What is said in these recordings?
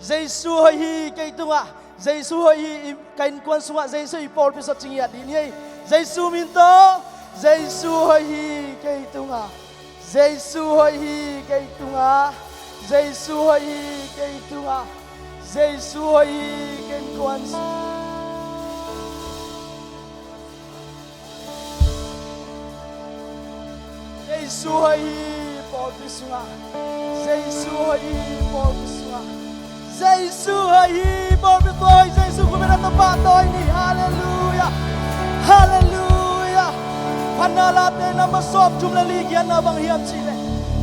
Giêsu hơi hi cây tung à Giêsu hơi hi cây quan sung à Giêsu hi Paul pisot chính nhật đi nhỉ Giêsu min to Giêsu hơi hi cây tung à Giêsu hơi hi cây tung à Giêsu hơi hi cây tung à Giêsu hơi hi cây quan Giêsu hơi hi Paul pisung à Giêsu hơi hi Paul pisung à Giêsu hơi hi Paul pisung Giêsu cũng biết là ba tôi ni hallelujah hallelujah Panalate na masop jumlali kian na bang hiam chile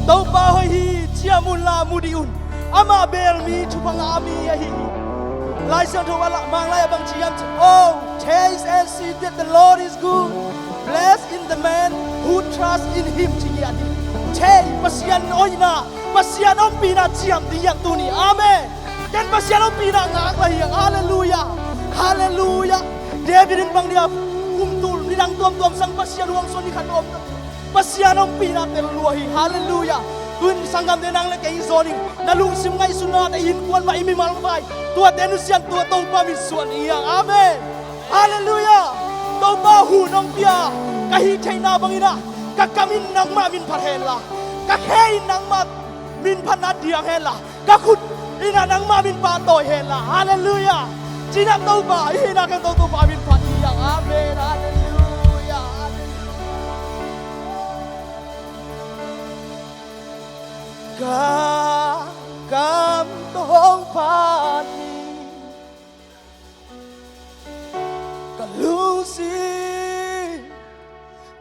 tau ba hơi hi chia mun la mudiun ama bel mi chupang ami ya hi lai sang tho wala mang lai bang chiam oh taste and see that the Lord is good blessed in the man who trusts in him chiya di che pasian oina pasian om pina chiam di yang tu ni amen kan pasian om pina ngak la hiang hallelujah hallelujah David bang dia kumtul nidang tuam sang pasian uang soni khanom pasian om pina tel luahi hallelujah kun sangam denang le kai zoning nalung sim ngai suna ta in kwan ba imi mal bai tua tenu sian tua tau pa mi suan iya amen hallelujah tau ba hu nong pia ka hi thaina bangina ka kamin nang ma min pharhela ka khei nang ma min phanat diang hela ka khut ina nang ma min pa toy hela hallelujah china tau ba ina ka tau pa min phat iya amen hallelujah ka cam tong pani ka lusi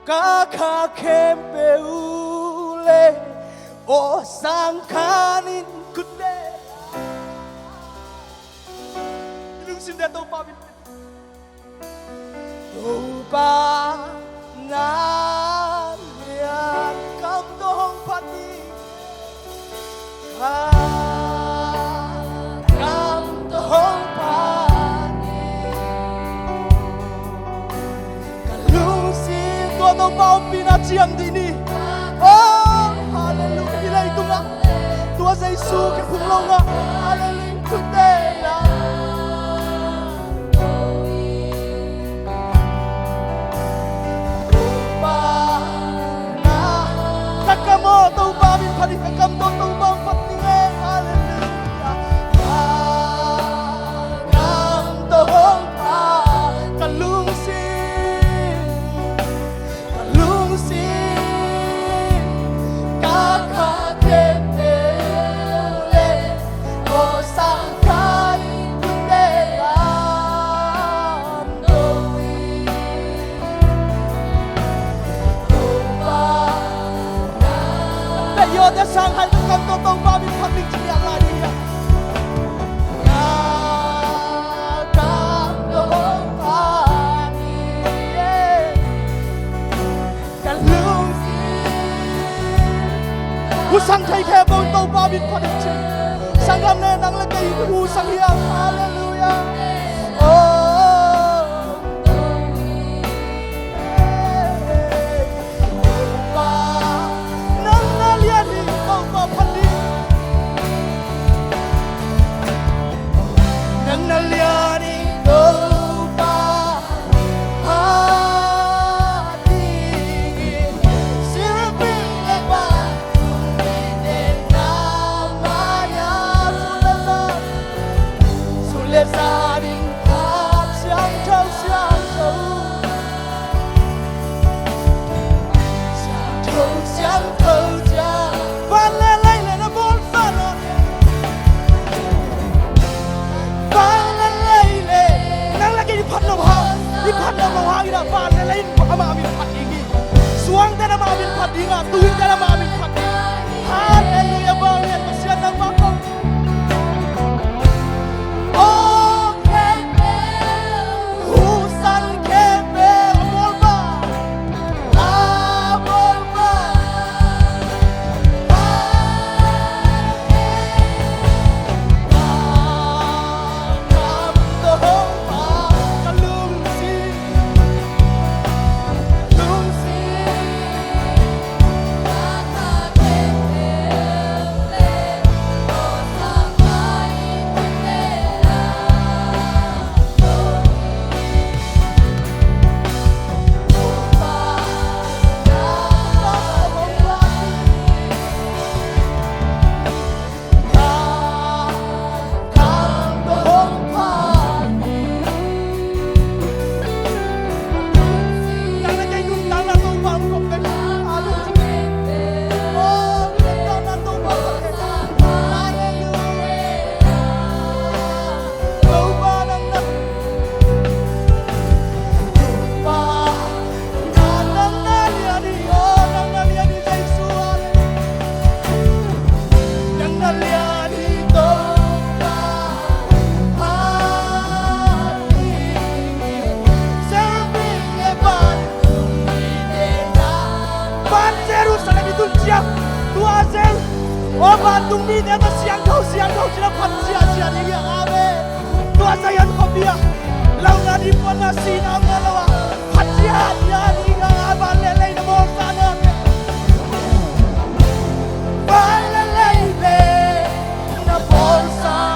ka kha kem peule o sang khanin kude lung sim da to pa bin to pa na lian cam tong pani cam tong pani ka lung sim tua tong pa pina chiam di ni oh hallelujah ilai tunga tua Giêsu cái phung longa hallelujah today la takamo tau ba min phani takam tau ba phani nge hallelujah cam tong pa kalung si ka kha te te le o sang kai te lam do wi yo đã sang hai cái cam tô ba bin phát minh chỉ là đi à cam tô ba đi cả lương hu sang thay khe bao tô ba bin phát minh chỉ sang gam nên năng là cái hu sang hiam hallelujah Hallelujah Tuhan tung ni dia siang kau cina patsia sia dia amen. Tuhan saya kau dia. Lau nadi pon nasi nama lawa patsia dia dia aban lele namo sana. Lele na pon sana.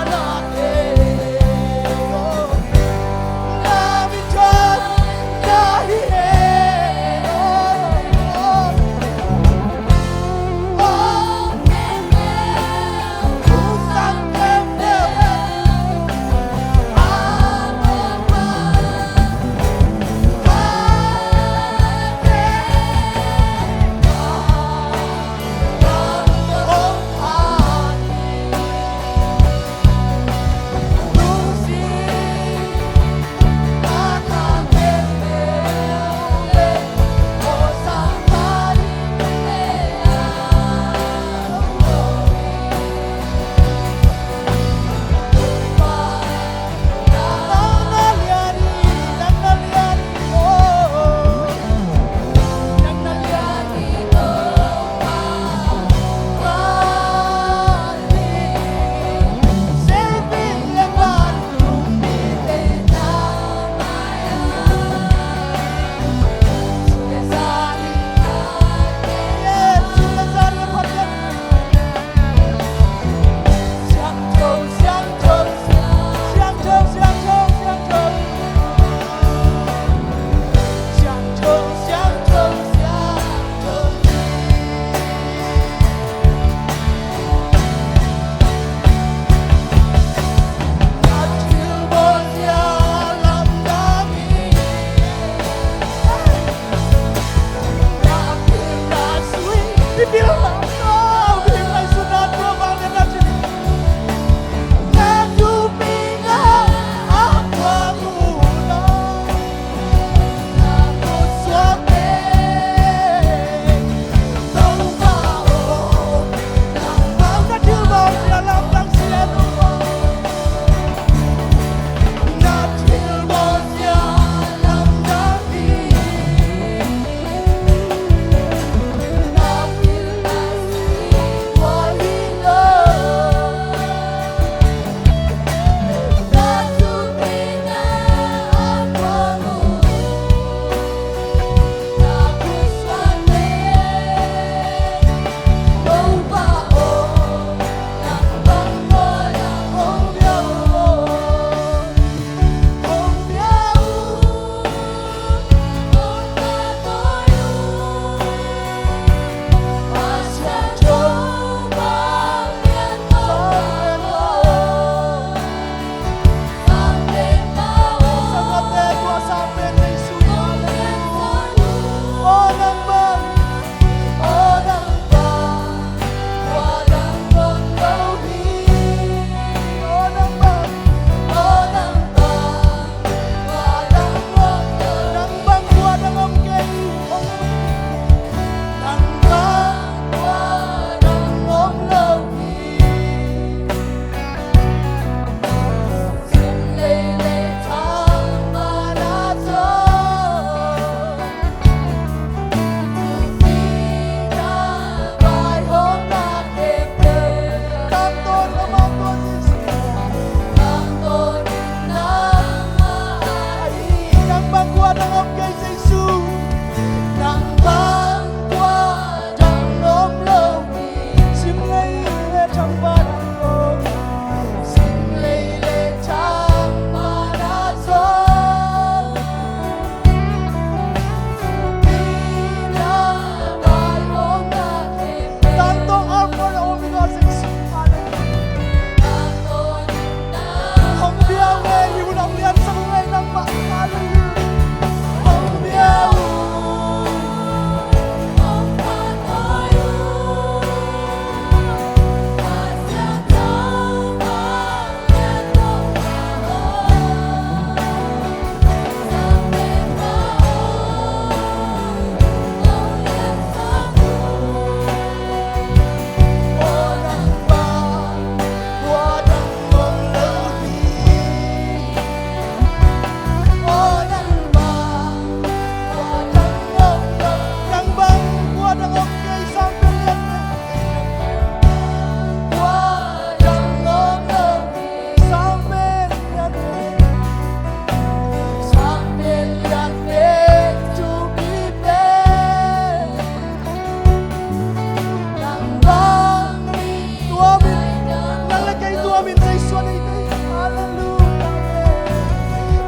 amin sa Isu na ito. Hallelujah.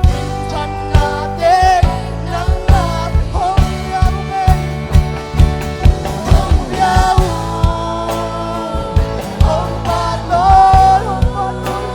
Injan natin ng lahat. Hong yang ngay. Hong biao. Hong patol. Hong patol.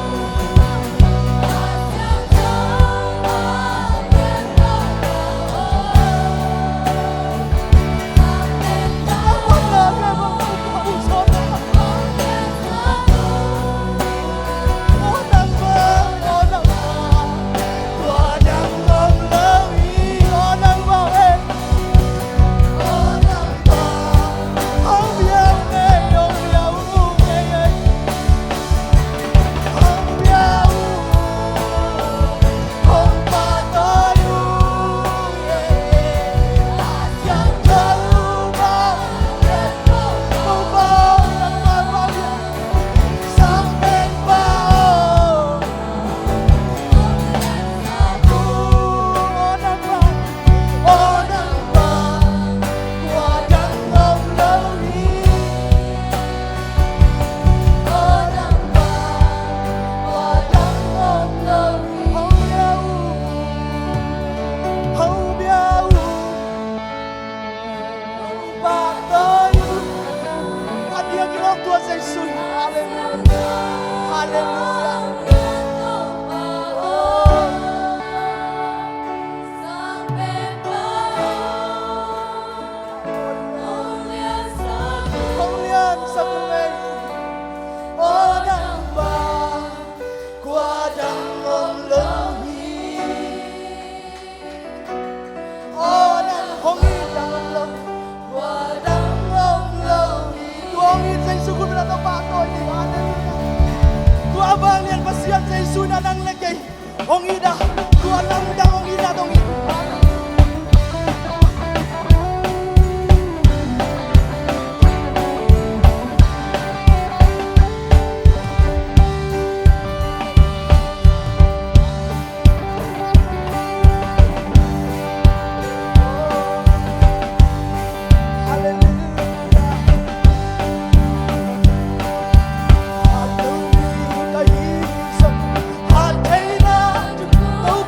Hong ida, kuat nang dang hong ida dong. Hãy subscribe cho kênh Ghiền Mì Gõ để không bỏ lỡ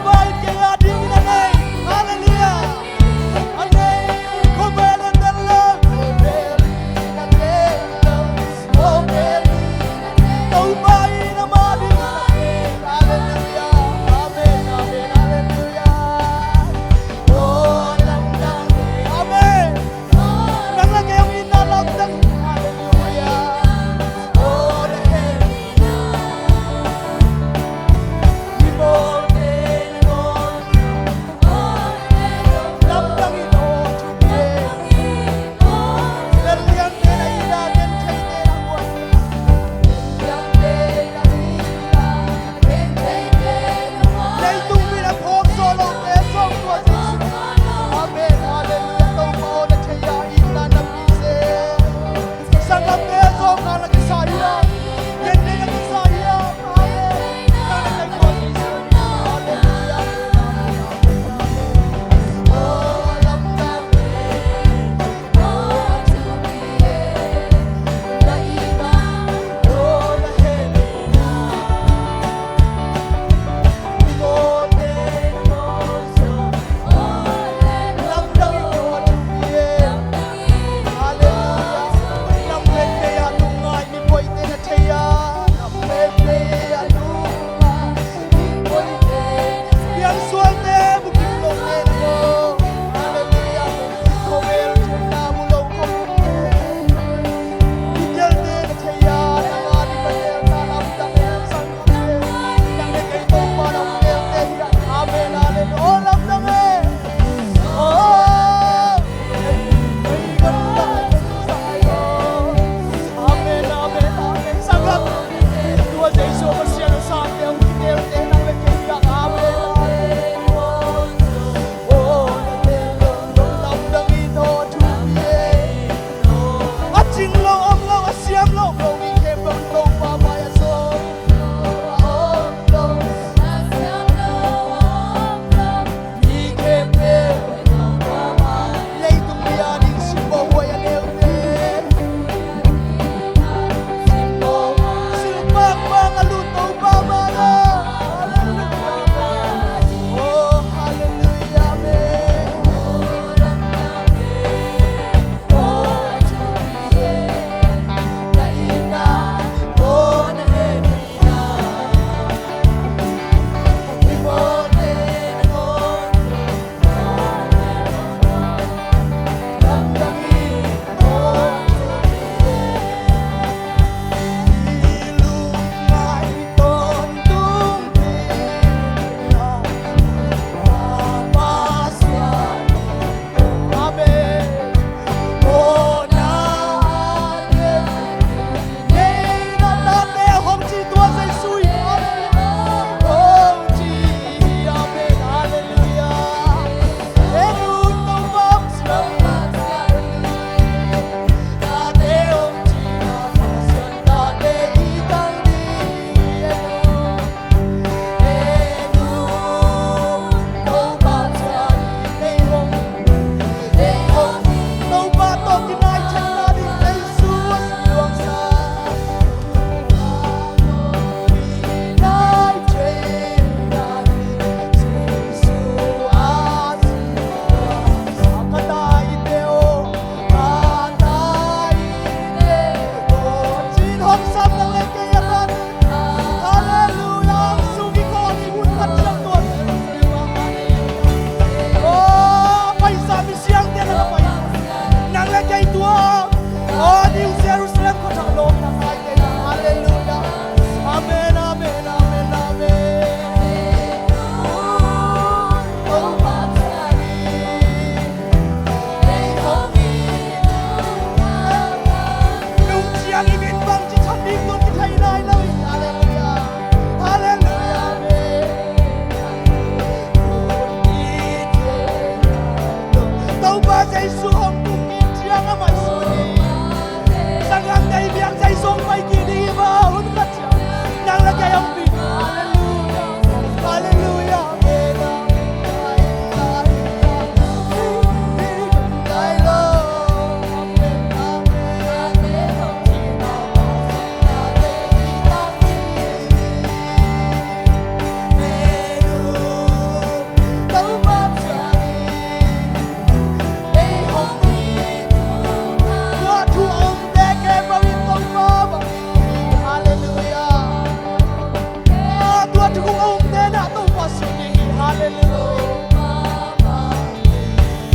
to go home then I don't want to be hallelujah.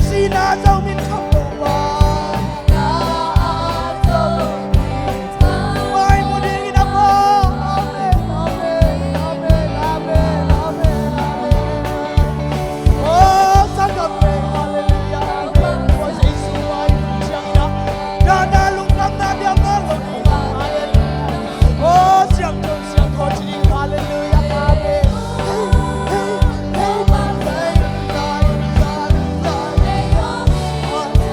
See now Zomi come over. Why would you get up? Amen, amen, amen, amen, amen, amen. Oh, son of man, hallelujah. Was Jesus right? Dana look up na dia melody. Hallelujah. Oh, siang tu siang kau jadi hallelujah. Amen. Hey, hey, hey, hey, hey, hey, hey, hey.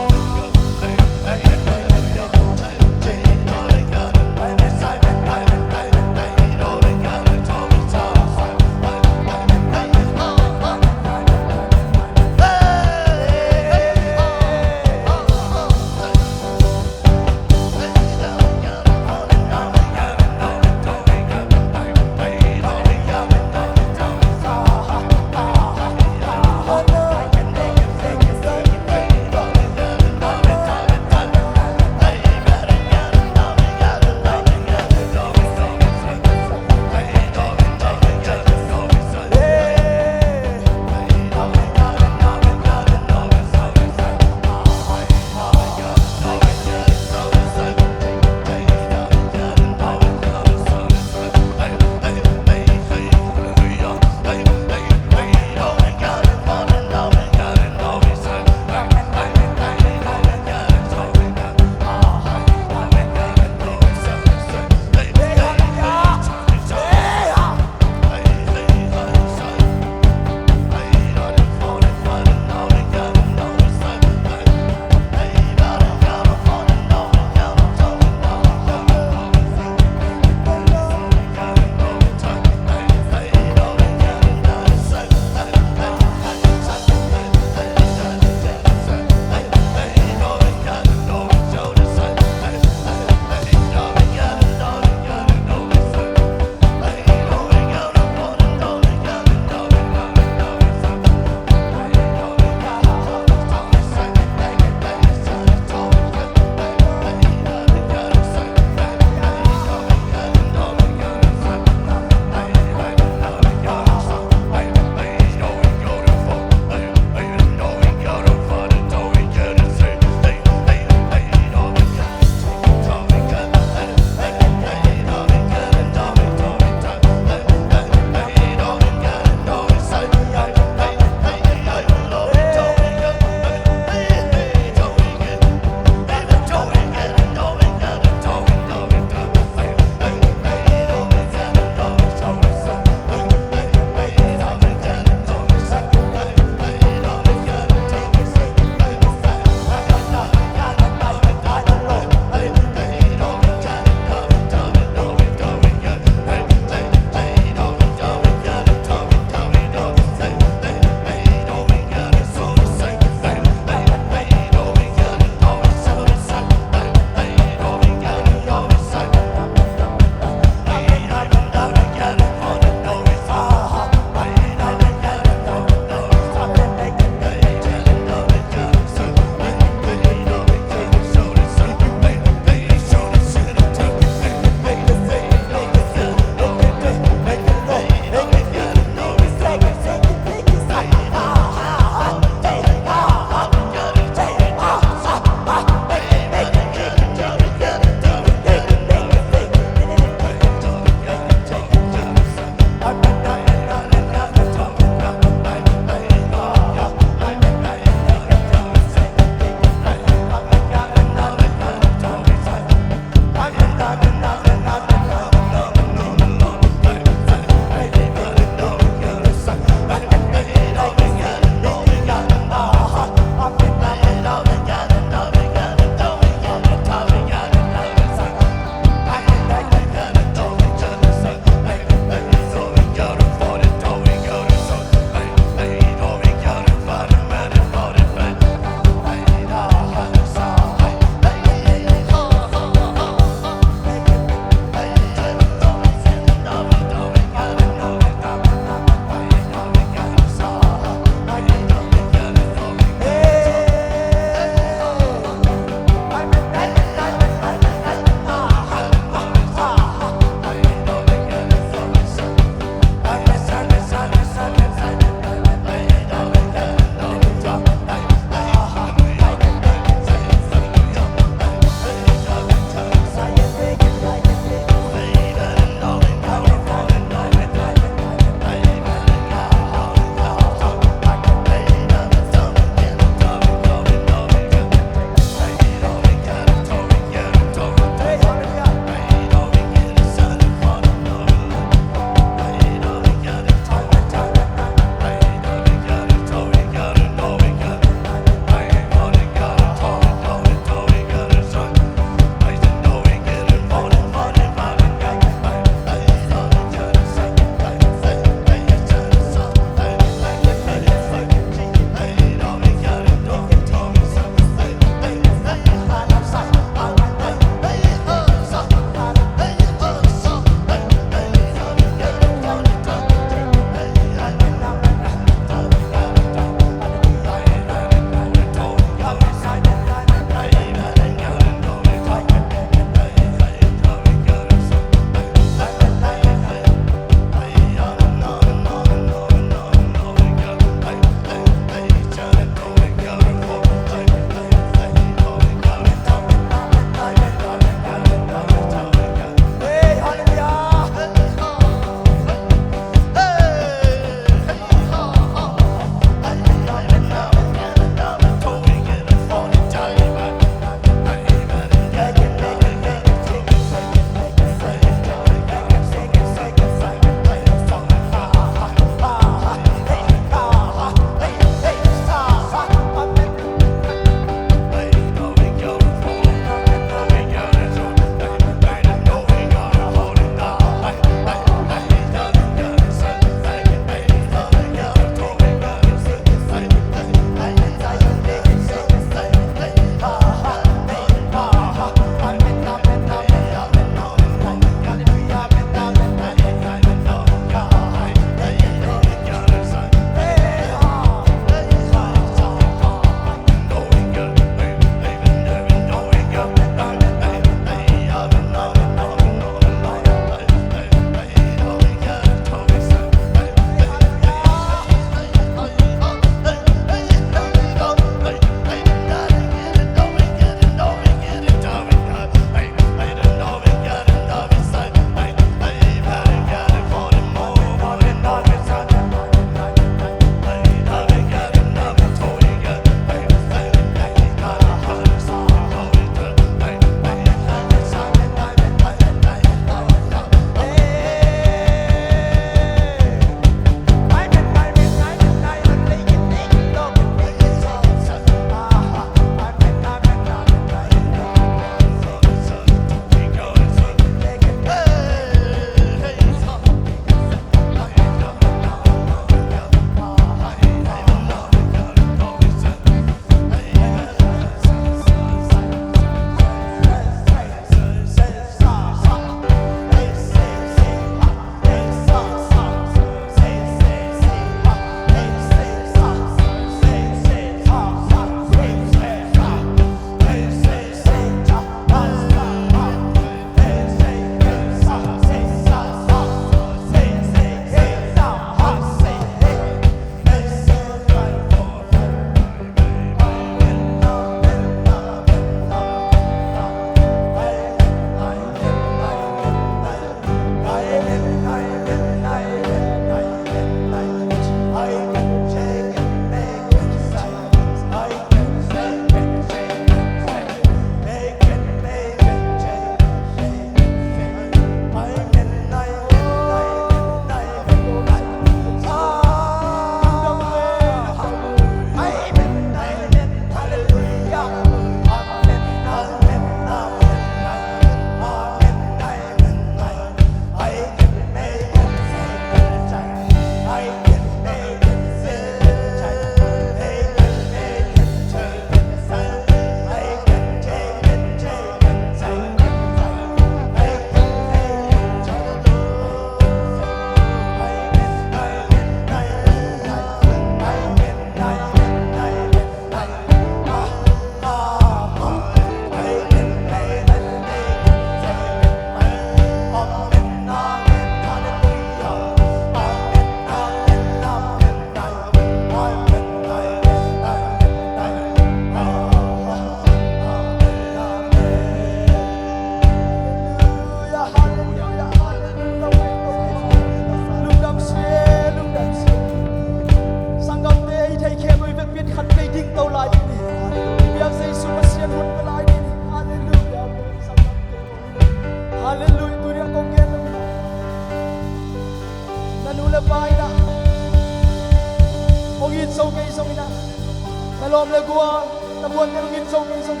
te lungin song ni song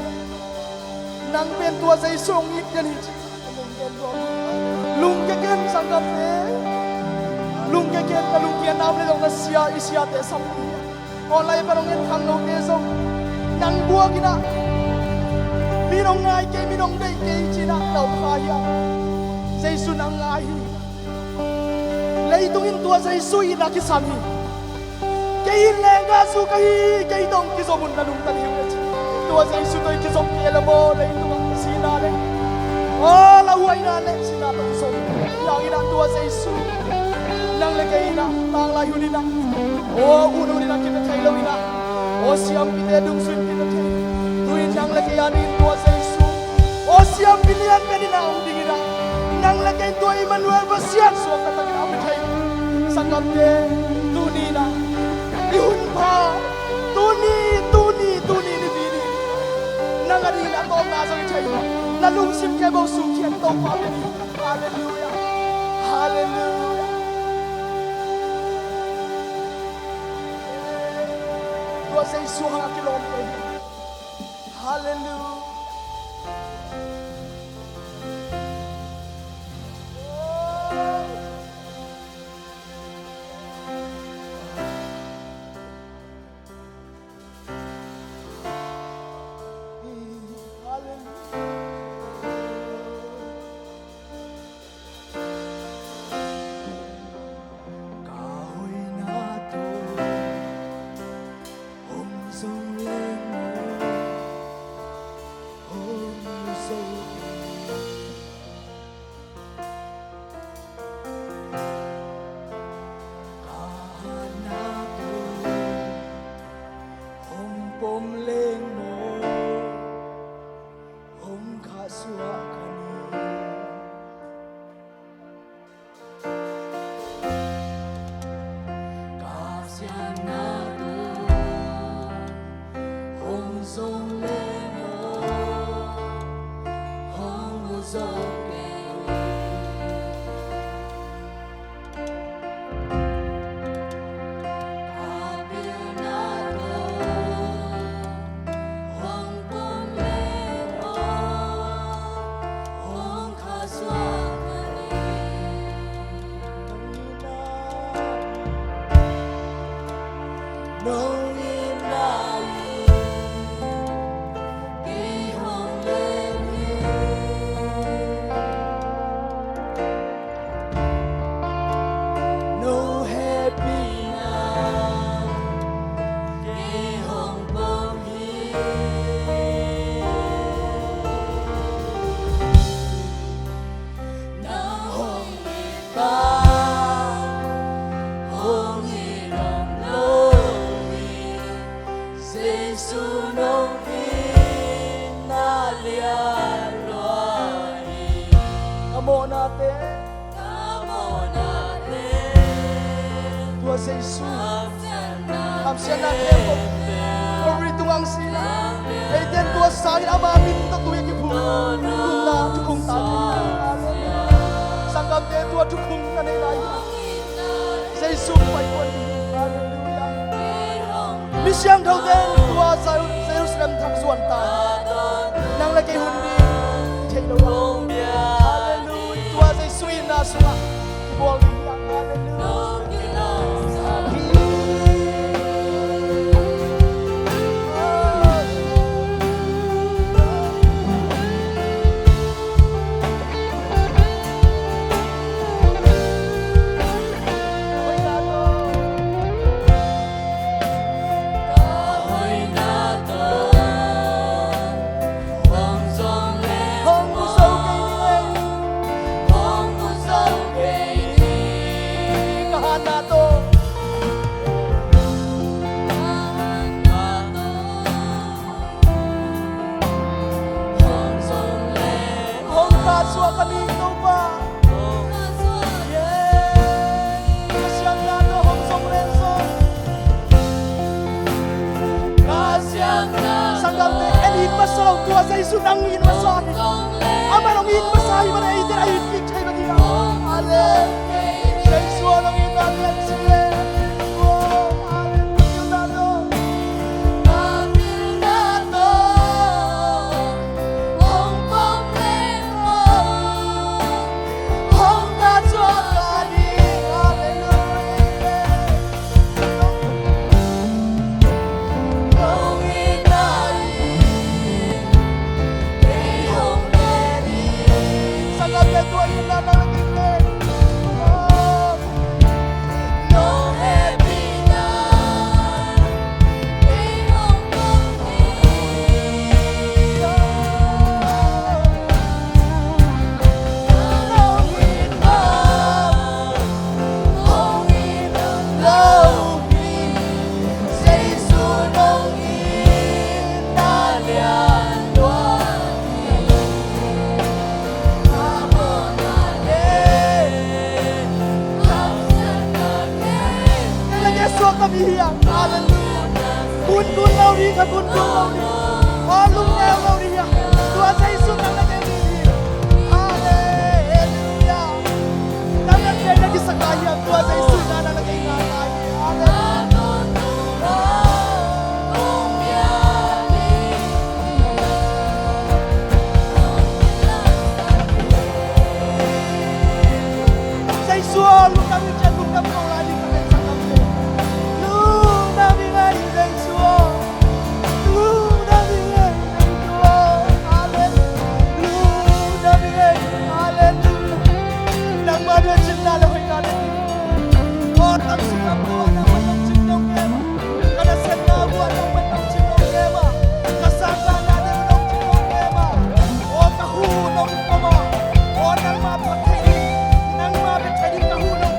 nang pen tua sai song it kan hi lung ke ken sangam te lung ke ken ta lung kian nam le dong na sia isia te sam online pa lungin khang no te song nang bua kina mi nong ngai ke mi nong dei ke china tau khaya sai su nang ngai lấy tung in tua sai su ina ki sam hi cái lenga su cái dong ki zo mun na lung tan hiu le tua sai su toi ki zo ki la mo lấy tung si na le o la huai na le si na ta so yang ina tua sai su nang le cái ina tang la hu ni na o u nu ni na ki ta thai lo ina o siam ki te dung sun ki ta thai tu in nang le cái ani tua sai su o siam bilian pe ni na u ding ina nang le cái tua Emmanuel va sian so ta ta ki thai sangam te tu ni na ihun pa tu ni ni bini nang ari na to na so thai na lung sim ke bo su khian to pa ni hallelujah hallelujah tua sai su ha ki lom pe hallelujah Misiang thâu tên tua Jerusalem thang suan ta nang la ke hun ni thei lo hallelujah tua sai sui na suwa bol ni tua sai su nang in ma son ama long in ma sai ma nei te ai ki chai ma dia ale sai su long in na le sile oh ale you na do đi hiang hallelujah kun lâu đi cả kun lâu đi oh lung neo lâu đi hiang Tua Giêsu nang nagay đi hallelujah nang nagay na gisakaya Tua Giêsu nang nagay nangay Giêsu lúc nào mình chân lúc nào không lại đi cái sang năm này lúc nào mình ngay Giêsu lúc nào mình ngay Giêsu hallelujah lúc nào mình ngay hallelujah nang mana cinta lo hingga nanti orang suka buat nang mana cinta kema kada senna buat nang mana cinta kema kasangkan ada nang cinta kema oh kahu nang kema oh nang ma pakai nang ma pakai kahu nang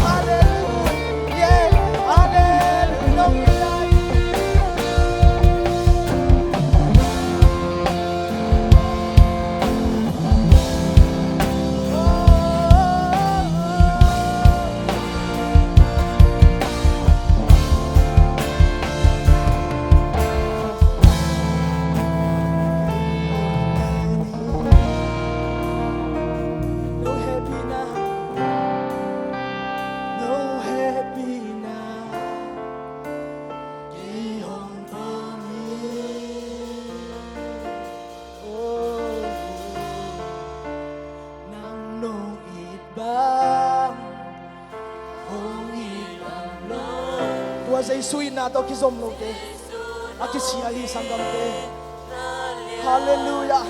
hallelujah yeah hallelujah nang ilai Giêsu na to ki zom lo te aki sia hi sangam te hallelujah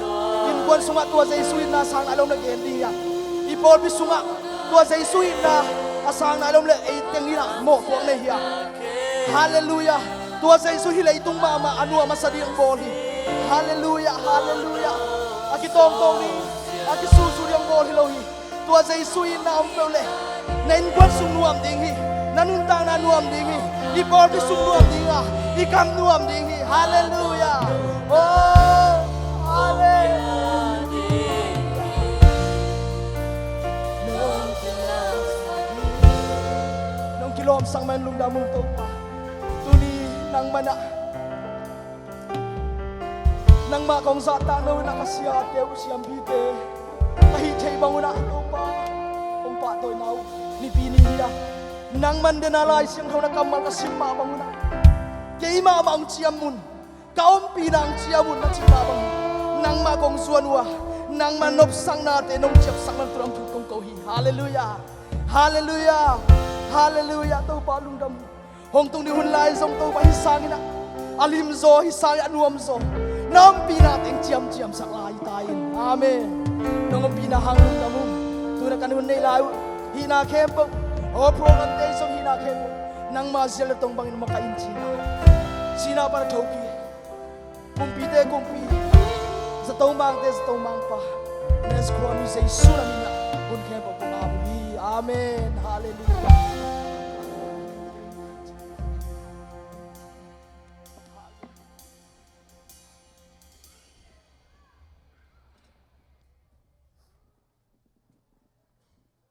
in kon sunga tua Giêsu na sang alom na gen dia I pol bi sunga tua Giêsu na asang na alom le ei teng ni na mo tuang ne hia hallelujah tua Giêsu hi le tung ma anu ma sadiang bol hi hallelujah hallelujah aki tong ni aki su yang bol hi lo hi tua Giêsu na om pe le nen kon sung nuam ding hi nanun tang na nuam ding hi I bol bi sung nuam ding a I kam nuam ding hi hallelujah oh hallelujah nong kilom sang man lum da mung to pa tuni nang mana nang ma kong sa ta no na kasia te usiam bi te kahi thei banguna to pa ong pa toy nau ni pi ni hi nang man de na lai siang thau na kamal ka sim ma banguna ke ma bang chiam mun ka om pi nang chiam mun na chi ma bang nang ma kong suan wa nang man nop sang na te nong chep sang man turam thu kong ko hi hallelujah hallelujah hallelujah to pa lung dam hong tung ni hun lai zong to pa hi sang ina alim zo hi sang anuam zo nam pi na teng chiam sak lai tain amen nong pi na hang lung dam tu na kan hun nei lai hi na khem po o program te song hi na khem nang ma zel tong bangin maka in sina para thoki kumpi te kumpi sa tong bang te sa tong bang pa nes ko mi sei sura mina kun khem po hi amen hallelujah